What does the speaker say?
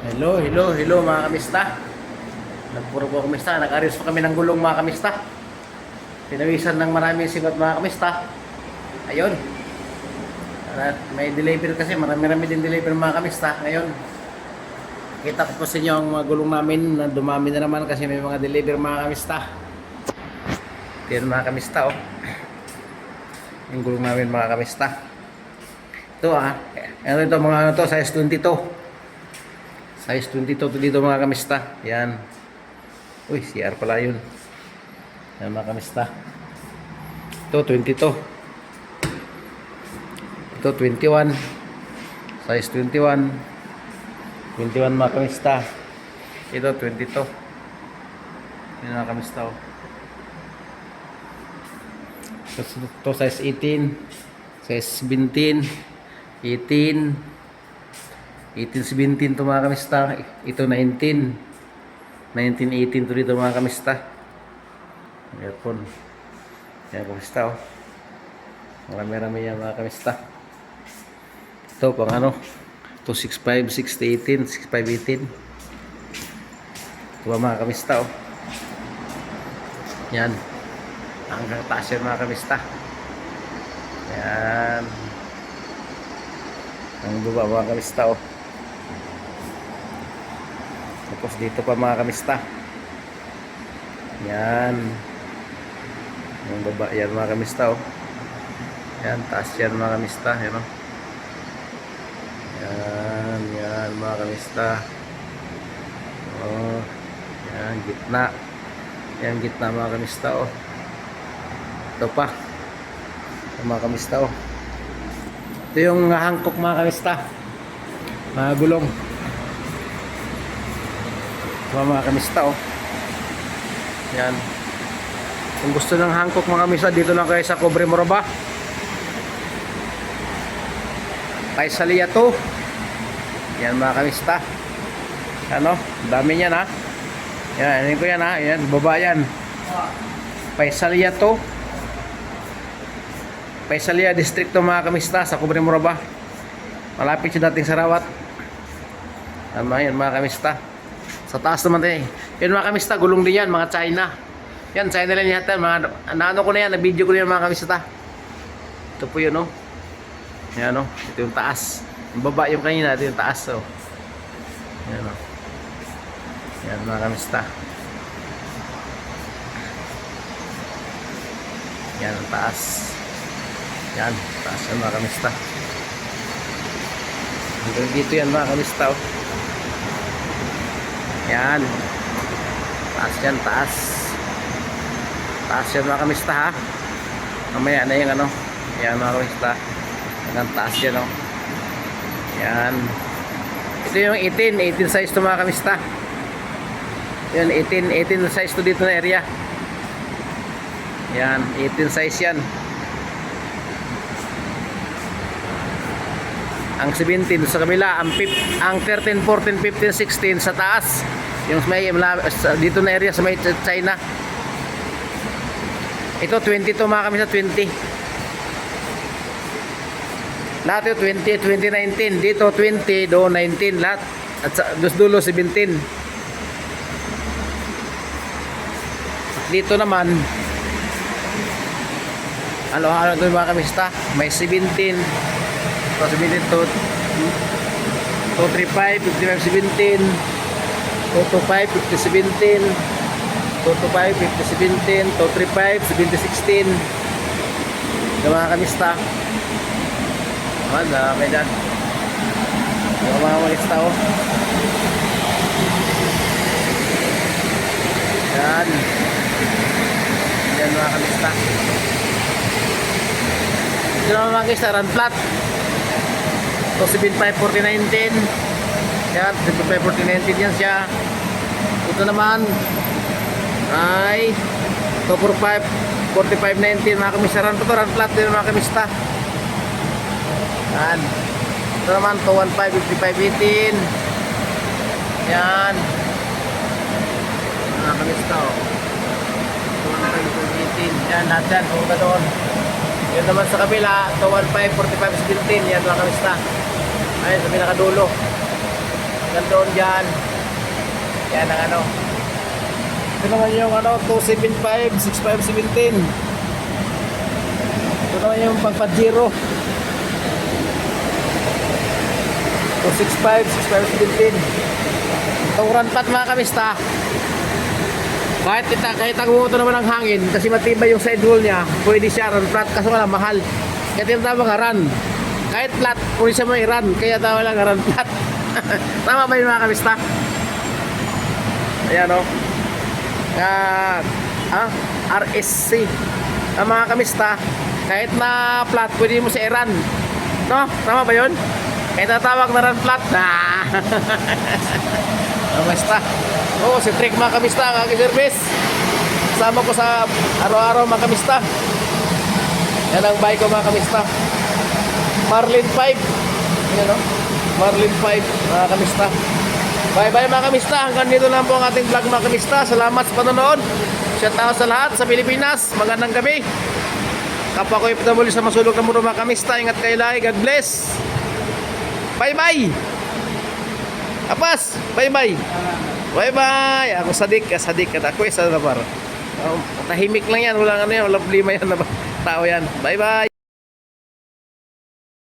Hello, hello, hello mga kamista. Nagpuro po kamista. Nag-aris pa kami ng gulong mga kamista. Pinawisan ng maraming sigot mga kamista. Ayun. May deliver kasi. Marami-rami din deliver mga kamista. Ngayon. Kita ko po sa inyo ang mga gulong namin na dumami na naman kasi may mga deliver mga kamista. Ito mga kamista oh. Yung gulong namin mga kamista. Ito ito mga ano to, size 22. Size 22 to dito mga kamista. Yan. Uy, CR pala yun. Yan mga kamista. Ito 22. Ito 21. Size 21. 21 mga kamista. Ito 22. Yan mga kamista oh. Ito size 18. Size 17. 18. 18-17 to mga kamista. Ito 19. 19-18 to dito mga kamista. Aircon. Yan kamista oh. Marami-rami yan mga kamista. Ito pang ano. Ito 6.5, 6-18, 6.5-18. Ito mga kamista oh. Yan. Hanggang taas yan mga kamista. Yan. Ang baba mga kamista oh. Tapos dito pa mga kamista. Yan. Yung baba yan mga kamista oh. Yan, taas yan mga kamista. Yan oh. Yan, yan mga kamista. Oh. Yan, gitna. Yan, gitna mga kamista oh. Ito pa. Ito mga kamista oh. Ito yung hangkok mga kamista. Mga gulong. Mga kamista oh. Yan. Kung gusto ng hangkok mga kamista, dito lang kayo sa Cobre Moraba. Paisalia to. Yan mga kamista. Ano? Dami niyan ha. Yan, ano ko yan ha. Yan, baba yan. Paisalia to. Paisalia Distrito mga kamista sa Cobre Moraba. Malapit siya dating Sarawat. Tama yan mga kamista. Sa taas naman din. Yan mga kamista, gulong din yan, mga China. Yan, China lang yata. Mga, ano ko na yan, na-video ko na yan mga kamista. Ito po yun, oh. Yan, oh. Ito yung taas. Yung baba yung kanina, ito yung taas, oh. Yan, oh. Yan mga kamista. Yan, ang taas. Yan, taas yan mga kamista. Hanggang dito yan mga kamista, oh. Yan. Taas yan, taas. Taas yan mga kamista ha. Mamaya na yung ano. Yan mga kamista. Hanggang taas yan oh. Yan. Ito yung 18. 18 size to mga kamista. Yan 18 size to dito na area. Yan 18 size yan. Ang 17 sa kabila, ang 13, 14, 15, 16 sa taas. Yung may dito na area sa may China. Ito 22 mga kamisa, 20. Lahat yung 20, 2019. Dito 20, do 19 lahat. At sa dulo 17. Dito naman ano ito mga kamista, may 17. So 17 to 235, 55, 17, 225, 50, 17, 225, 50, 17, 235, 70, 16. Yung mga kamista. May dyan. Yung mga kamista oh. Yan. Yan mga kamista. Ito naman mga kamista, run flat. So 75, 40, 19. Yan, 75, 40, 19 yan siya. Ito naman ay 245, 45, 19 mga kamista. Run flat din mga kamista. Yan. Ito naman 215, 55, 18. Yan. Mga kamista oh. 215, 18. Yan, lahat yan. Kung ka doon. Yan naman sa kabila, 215, 45, 17. Yan mga kamista. Ayun, sa pinakadulo. hanggang doon dyan. Yan ang ano. Ito naman yung ano, 275, 6517. Ito naman yung pang-Pajero. 265, 6517. Itong ranpat mga kamista. Kahit ang umuto naman ng hangin, kasi matibay yung sidewall niya, pwede siya ranpat, kaso wala mahal. Kaya tinatawag nga run. Kahit flat, pwede siya may run, kaya tawag lang run flat. Tama ba yun mga kamista? Ayan o. RSC. Ang mga kamista, kahit na flat, pwede mo siya i-run. No? Tama ba yun? Kaya tatawag na run flat. Kamista. Oo, si Trick mga kamista, ang aking service. Kasama ko sa araw-araw mga kamista. Yan ang bike ko mga kamista. Marlin 5. Yan o. Marlin 5 mga kamista. Bye bye mga kamista. Hanggang dito lang po ang ating vlog mga kamista. Salamat sa panonood. Shout out sa lahat sa Pilipinas. Magandang gabi. Kapwa ko ipagdamuli sa masulog na muro mga kamista. Ingat kayo lagi. God bless. Bye bye. Apas. Bye bye. Bye bye. Ako sadik. Ako isa na par. Tahimik lang yan. Walang ano yan. Walang problema yan. Tao yan. Bye bye.